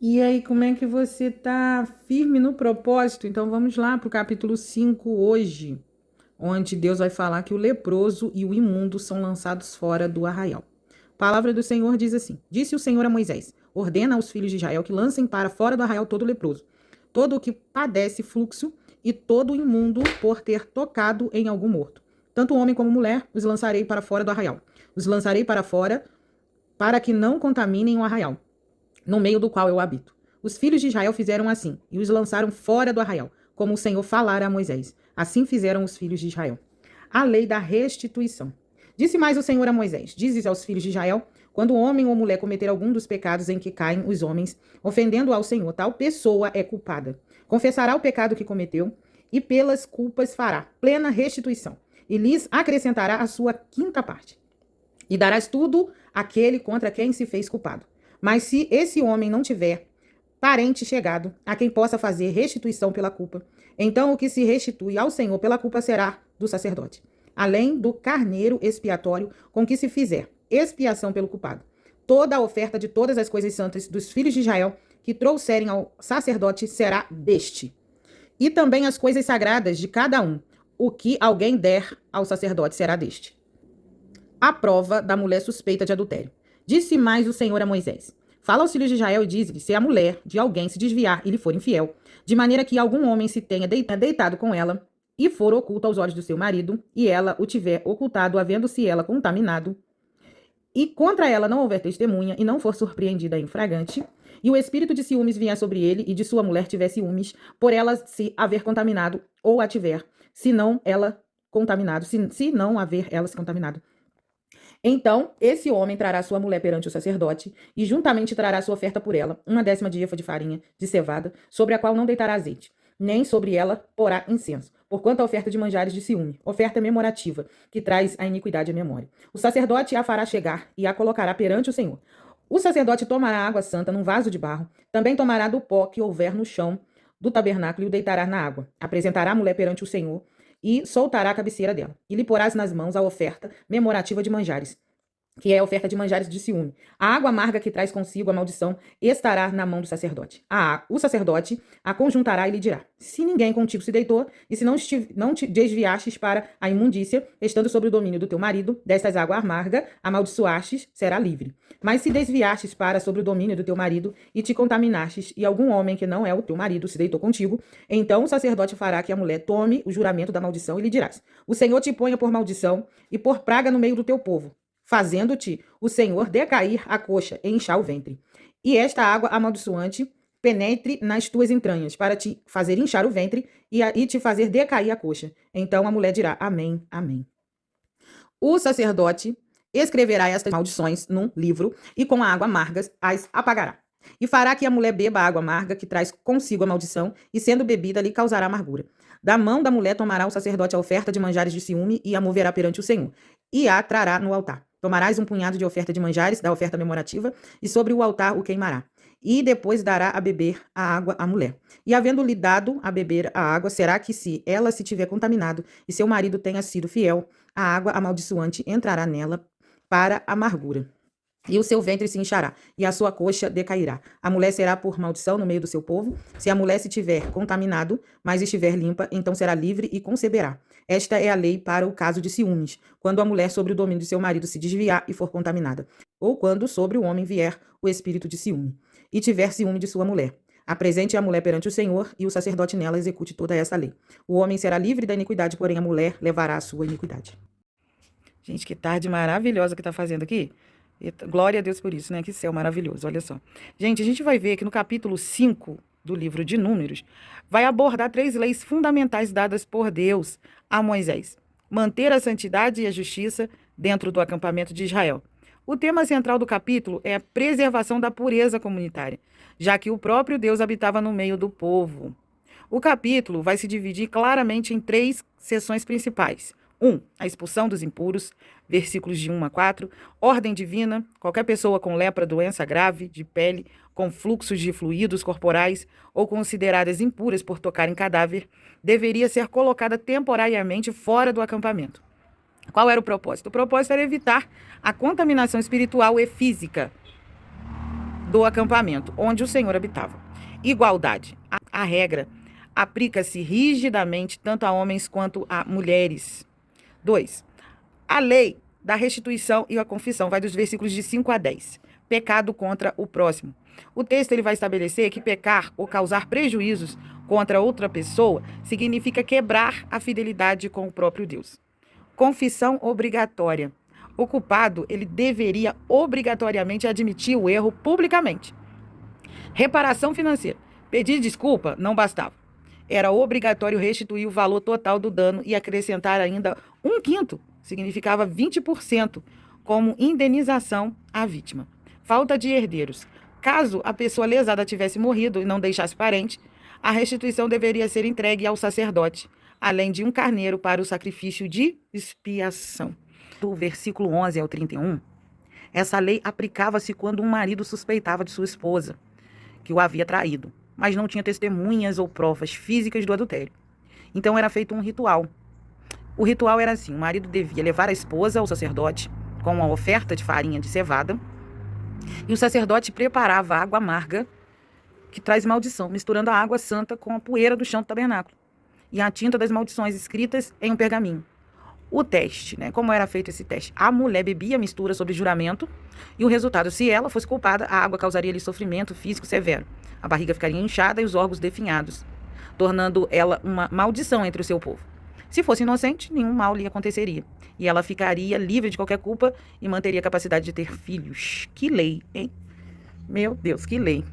E aí, como é que você tá firme no propósito? Então vamos lá para o capítulo 5 hoje, onde Deus vai falar que o leproso e o imundo são lançados fora do arraial. A palavra do Senhor diz assim: Disse o Senhor a Moisés: Ordena aos filhos de Israel que lancem para fora do arraial todo leproso, todo o que padece fluxo e todo imundo por ter tocado em algum morto. Tanto homem como mulher os lançarei para fora do arraial. Os lançarei para fora para que não contaminem o arraial no meio do qual eu habito. Os filhos de Israel fizeram assim, e os lançaram fora do arraial, como o Senhor falara a Moisés. Assim fizeram os filhos de Israel. A lei da restituição. Disse mais o Senhor a Moisés: Dizes aos filhos de Israel: quando homem ou mulher cometer algum dos pecados em que caem os homens, ofendendo ao Senhor, tal pessoa é culpada. Confessará o pecado que cometeu e pelas culpas fará plena restituição, e lhes acrescentará a sua quinta parte. E darás tudo àquele contra quem se fez culpado. Mas se esse homem não tiver parente chegado a quem possa fazer restituição pela culpa, então o que se restitui ao Senhor pela culpa será do sacerdote, além do carneiro expiatório com que se fizer expiação pelo culpado. Toda a oferta de todas as coisas santas dos filhos de Israel que trouxerem ao sacerdote será deste. E também as coisas sagradas de cada um, o que alguém der ao sacerdote será deste. A prova da mulher suspeita de adultério. Disse mais o Senhor a Moisés: Fala aos filhos de Israel e diz-lhes: se a mulher de alguém se desviar e lhe for infiel, de maneira que algum homem se tenha deitado com ela e for oculto aos olhos do seu marido, e ela o tiver ocultado, havendo-se ela contaminado, e contra ela não houver testemunha e não for surpreendida em flagrante, e o espírito de ciúmes vier sobre ele e de sua mulher tiver ciúmes, por ela se haver contaminado ou a tiver, se não ela contaminado, se não haver ela se contaminado. Então, esse homem trará sua mulher perante o sacerdote, e juntamente trará sua oferta por ela, 1/10 de efa de farinha de cevada, sobre a qual não deitará azeite, nem sobre ela porá incenso, porquanto a oferta de manjares de ciúme, oferta memorativa, que traz a iniquidade à memória. O sacerdote a fará chegar e a colocará perante o Senhor. O sacerdote tomará água santa num vaso de barro, também tomará do pó que houver no chão do tabernáculo e o deitará na água. Apresentará a mulher perante o Senhor, e soltará a cabeceira dela. E lhe porás nas mãos a oferta memorativa de manjares, que é a oferta de manjares de ciúme. A água amarga que traz consigo a maldição estará na mão do sacerdote. O sacerdote a conjuntará e lhe dirá: se ninguém contigo se deitou, e se não te desviastes para a imundícia, estando sob o domínio do teu marido, destas água amarga, amaldiçoastes, será livre. Mas se desviastes para sobre o domínio do teu marido, e te contaminastes, e algum homem que não é o teu marido se deitou contigo, então o sacerdote fará que a mulher tome o juramento da maldição, e lhe dirás: o Senhor te ponha por maldição e por praga no meio do teu povo, fazendo-te o Senhor decair a coxa e inchar o ventre. E esta água amaldiçoante penetre nas tuas entranhas, para te fazer inchar o ventre e te fazer decair a coxa. Então a mulher dirá: Amém, amém. O sacerdote escreverá estas maldições num livro e com a água amarga as apagará. E fará que a mulher beba a água amarga que traz consigo a maldição, e sendo bebida lhe causará amargura. Da mão da mulher tomará o sacerdote a oferta de manjares de ciúme e a moverá perante o Senhor, e a trará no altar. Tomarás um punhado de oferta de manjares, da oferta memorativa, e sobre o altar o queimará. E depois dará a beber a água à mulher. E havendo-lhe dado a beber a água, será que se ela se tiver contaminado e seu marido tenha sido fiel, a água amaldiçoante entrará nela para amargura. E o seu ventre se inchará, e a sua coxa decairá. A mulher será por maldição no meio do seu povo. Se a mulher se tiver contaminado, mas estiver limpa, então será livre e conceberá. Esta é a lei para o caso de ciúmes, quando a mulher sobre o domínio de seu marido se desviar e for contaminada, ou quando sobre o homem vier o espírito de ciúme, e tiver ciúme de sua mulher. Apresente a mulher perante o Senhor, e o sacerdote nela execute toda essa lei. O homem será livre da iniquidade, porém a mulher levará a sua iniquidade. Gente, que tarde maravilhosa que tá fazendo aqui. Glória a Deus por isso, né? Que céu maravilhoso, olha só. Gente, a gente vai ver que no capítulo 5 do livro de Números, vai abordar 3 leis fundamentais dadas por Deus a Moisés. Manter a santidade e a justiça dentro do acampamento de Israel. O tema central do capítulo é a preservação da pureza comunitária, já que o próprio Deus habitava no meio do povo. O capítulo vai se dividir claramente em 3 seções principais. 1. A expulsão dos impuros, versículos de 1 a 4. Ordem divina: qualquer pessoa com lepra, doença grave de pele, com fluxos de fluidos corporais ou consideradas impuras por tocar em cadáver, deveria ser colocada temporariamente fora do acampamento. Qual era o propósito? O propósito era evitar a contaminação espiritual e física do acampamento, onde o Senhor habitava. Igualdade. A regra aplica-se rigidamente tanto a homens quanto a mulheres. 2. A lei da restituição e a confissão vai dos versículos de 5 a 10. Pecado contra o próximo. O texto ele vai estabelecer que pecar ou causar prejuízos contra outra pessoa significa quebrar a fidelidade com o próprio Deus. Confissão obrigatória. O culpado ele deveria obrigatoriamente admitir o erro publicamente. Reparação financeira. Pedir desculpa não bastava. Era obrigatório restituir o valor total do dano e acrescentar ainda 1/5, significava 20%, como indenização à vítima. Falta de herdeiros. Caso a pessoa lesada tivesse morrido e não deixasse parente, a restituição deveria ser entregue ao sacerdote, além de um carneiro para o sacrifício de expiação. Do versículo 11 ao 31, essa lei aplicava-se quando um marido suspeitava de sua esposa, que o havia traído, mas não tinha testemunhas ou provas físicas do adultério. Então era feito um ritual. O ritual era assim: o marido devia levar a esposa ao sacerdote com uma oferta de farinha de cevada, e o sacerdote preparava água amarga, que traz maldição, misturando a água santa com a poeira do chão do tabernáculo e a tinta das maldições escritas em um pergaminho. O teste, como era feito esse teste? A mulher bebia a mistura sob juramento e o resultado, se ela fosse culpada, a água causaria-lhe sofrimento físico severo. A barriga ficaria inchada e os órgãos definhados, tornando ela uma maldição entre o seu povo. Se fosse inocente, nenhum mal lhe aconteceria. E ela ficaria livre de qualquer culpa e manteria a capacidade de ter filhos. Que lei, hein? Meu Deus, que lei.